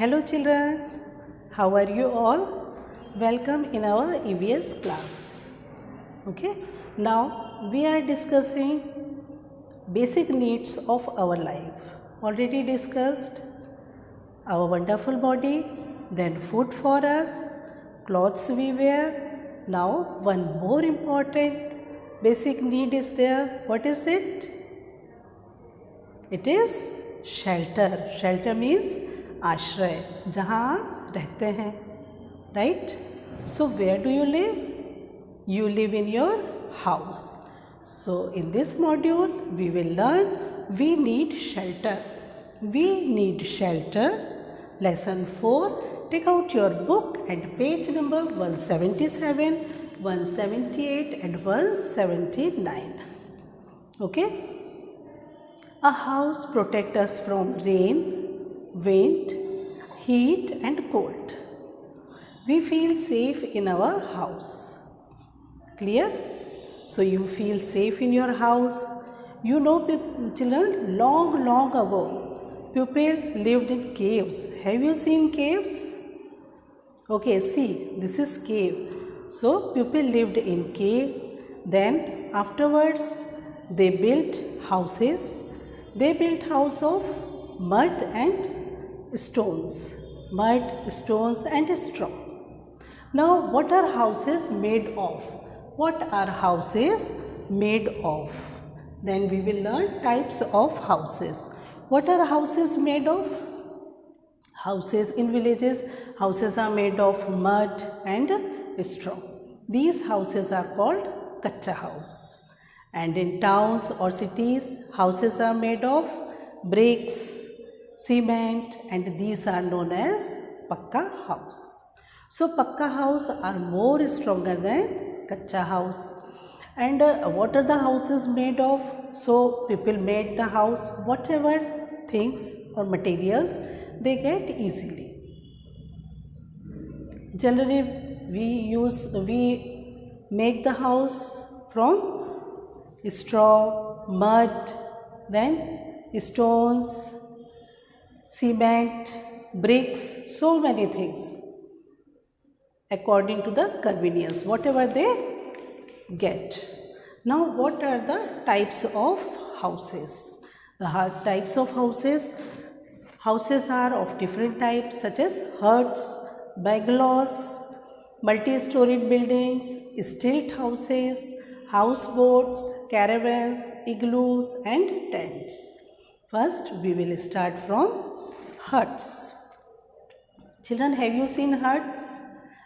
Hello children, how are you all? Welcome in our EVS class. Okay, now we are discussing basic needs of our life. Already discussed our wonderful body, then food for us, clothes we wear. Now one more important basic need is there. What is it? It is shelter. Shelter means आश्रय, जहाँ आप रहते हैं, right? So where do you live? You live in your house. So in this module we will learn we need shelter. We need shelter. Lesson 4. Take out your book and page number 177, 178 and 179. Okay? A house protects us from rain, wind, heat and cold. We feel safe in our house. Clear? So you feel safe in your house. You know, children, long ago, people lived in caves. Have you seen caves? Okay, see, this is cave. So people lived in cave. Then afterwards, they built houses. They built house of mud and stones. Mud, stones and straw. Now what are houses made of? What are houses made of? Then we will learn types of houses. What are houses made of? Houses in villages, houses are made of mud and straw. These houses are called kacha house. And in towns or cities, houses are made of bricks, cement, and these are known as pakka house. So pakka house are more stronger than kacha house. And what are the houses made of? So people made the house, whatever things or materials they get easily. Generally we make the house from straw, mud, then stones, cement, bricks, so many things according to the convenience, whatever they get. Now what are the types of houses? The types of houses are of different types such as huts, bungalows, multi-storied buildings, stilt houses, houseboats, caravans, igloos and tents. First, we will start from huts. Children, have you seen huts?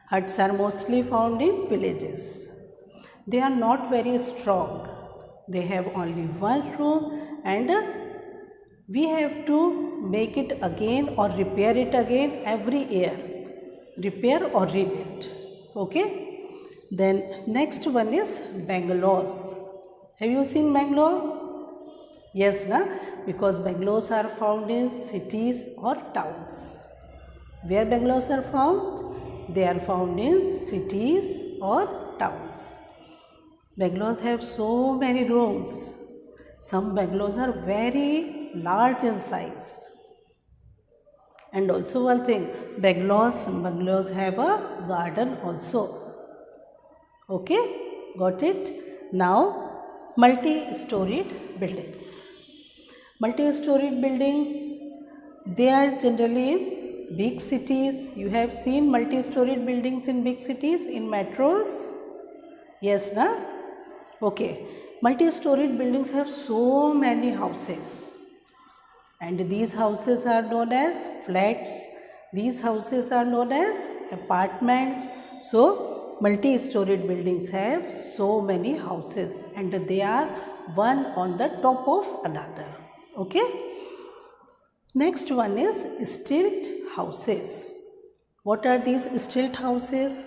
Huts are mostly found in villages. They are not very strong. They have only one room and we have to make it again or repair it again every year. Repair or rebuild. Okay? Then next one is bungalows. Have you seen bungalow? Yes, na? Because bungalows are found in cities or towns. Where bungalows are found? They are found in cities or towns. Bungalows have so many rooms. Some bungalows are very large in size. And also one thing, bungalows have a garden also. Okay, got it? Now, multi-storied buildings. Multi-storied buildings, they are generally in big cities. You have seen multi-storied buildings in big cities, in metros? Yes, na? Okay. Multi-storied buildings have so many houses. And these houses are known as flats. These houses are known as apartments. So, multi-storied buildings have so many houses and they are one on the top of another. Okay? Next one is stilt houses. What are these stilt houses?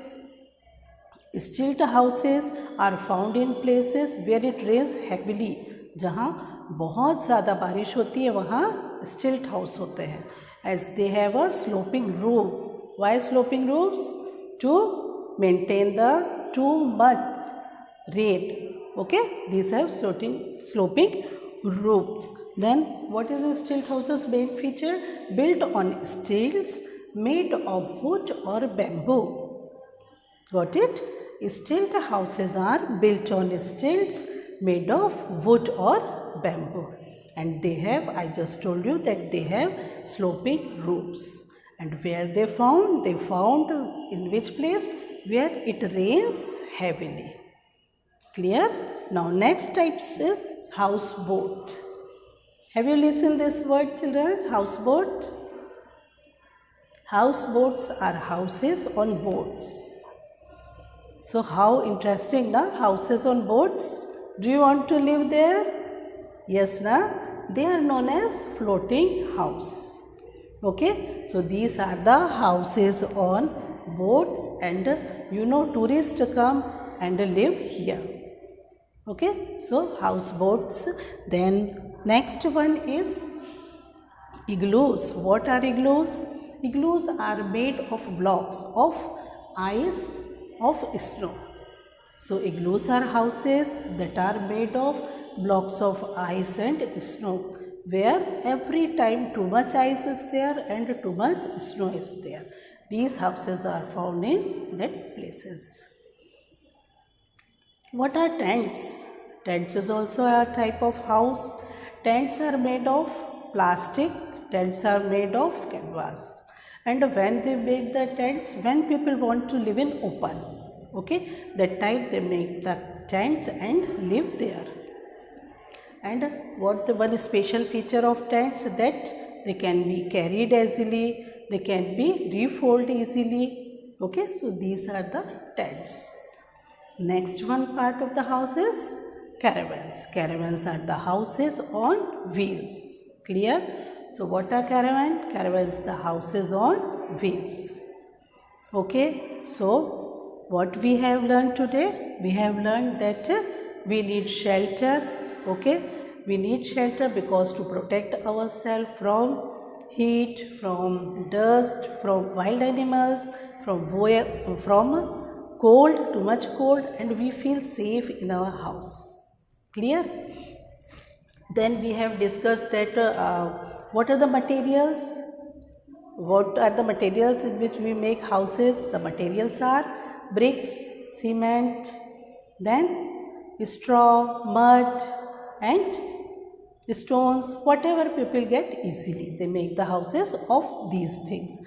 Stilt houses are found in places where it rains heavily. जहाँ बहुत ज़्यादा बारिश होती है वहाँ stilt house होते हैं. As they have a sloping roof. Why sloping roofs? To maintain the too much rain. Okay, these have sloping roofs. Then what is the stilt house's main feature? Built on stilts, made of wood or bamboo. Got it? Stilt houses are built on stilts made of wood or bamboo. And they have, I just told you that they have sloping roofs. And where they found in which place? Where it rains heavily. Clear? Now next type is houseboat. Have you listened this word, children? Houseboat? Houseboats are houses on boats. So how interesting, na? Houses on boats. Do you want to live there? Yes, na? They are known as floating house. Okay, so these are the houses on boats, and tourists come and live here. Okay, so houseboats. Then next one is igloos. What are igloos? Igloos are made of blocks of ice of snow. So igloos are houses that are made of blocks of ice and snow, where every time too much ice is there and too much snow is there. These houses are found in that places. What are tents? Tents is also a type of house. Tents are made of plastic. Tents are made of canvas. And when they make the tents, when people want to live in open, okay, that type they make the tents and live there. And what the one special feature of tents, that they can be carried easily, they can be refolded easily. Okay, so these are the tents. Next one part of the house is caravans. Caravans are the houses on wheels. Clear? So what are caravan? Caravans, the houses on wheels. Okay, so what we have learned today? We have learned that we need shelter. Okay, we need shelter because to protect ourselves from heat, from dust, from wild animals, from cold, too much cold, and we feel safe in our house. Clear? Then we have discussed that what are the materials? What are the materials in which we make houses? The materials are bricks, cement, then straw, mud, and stones, whatever people get easily. They make the houses of these things.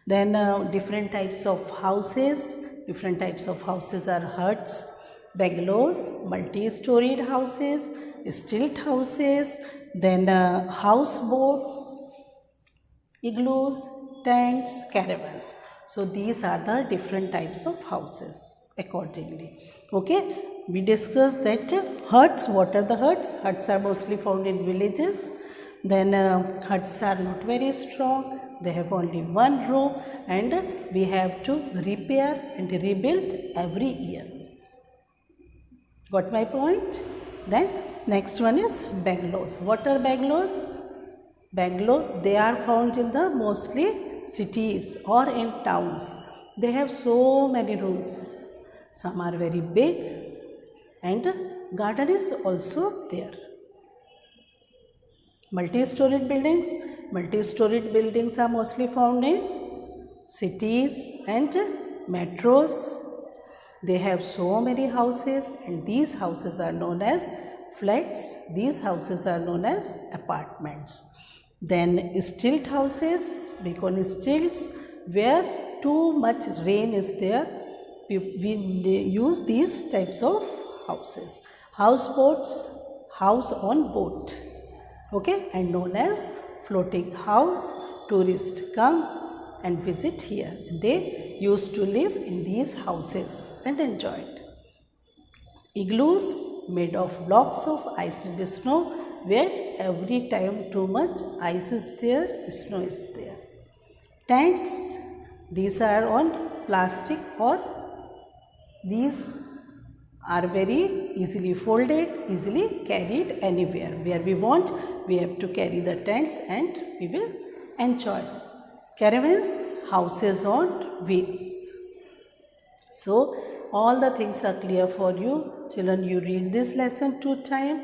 Then different types of houses. Different types of houses are huts, bungalows, multi-storied houses, stilt houses, then houseboats, igloos, tents, caravans. So these are the different types of houses accordingly. Okay, we discussed that huts. What are the huts? Huts are mostly found in villages. Then huts are not very strong. They have only one room and we have to repair and rebuild every year. Got my point? Then next one is bungalows. What are bungalows? Bungalow, they are found in the mostly cities or in towns. They have so many rooms. Some are very big and garden is also there. Multi-storied buildings. Multi-storied buildings are mostly found in cities and metros. They have so many houses and these houses are known as flats. These houses are known as apartments. Then stilt houses, big on stilts, where too much rain is there. We use these types of houses. Houseboats, house on boat. Okay, and known as floating house. Tourists come and visit here. They used to live in these houses and enjoy it. Igloos made of blocks of ice and snow, where every time too much ice is there, snow is there. Tents, these are on plastic or these are very easily folded, easily carried anywhere. Where we want, we have to carry the tents and we will enjoy. Caravans, houses on wheels. So, all the things are clear for you. Children, you read this lesson 2 times.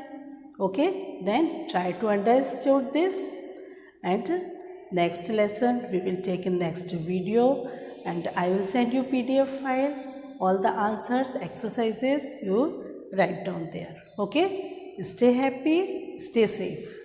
Okay, then try to understand this and Next lesson we will take in next video, and I will send you PDF file. All the answers, exercises you write down there. Okay? Stay happy, stay safe.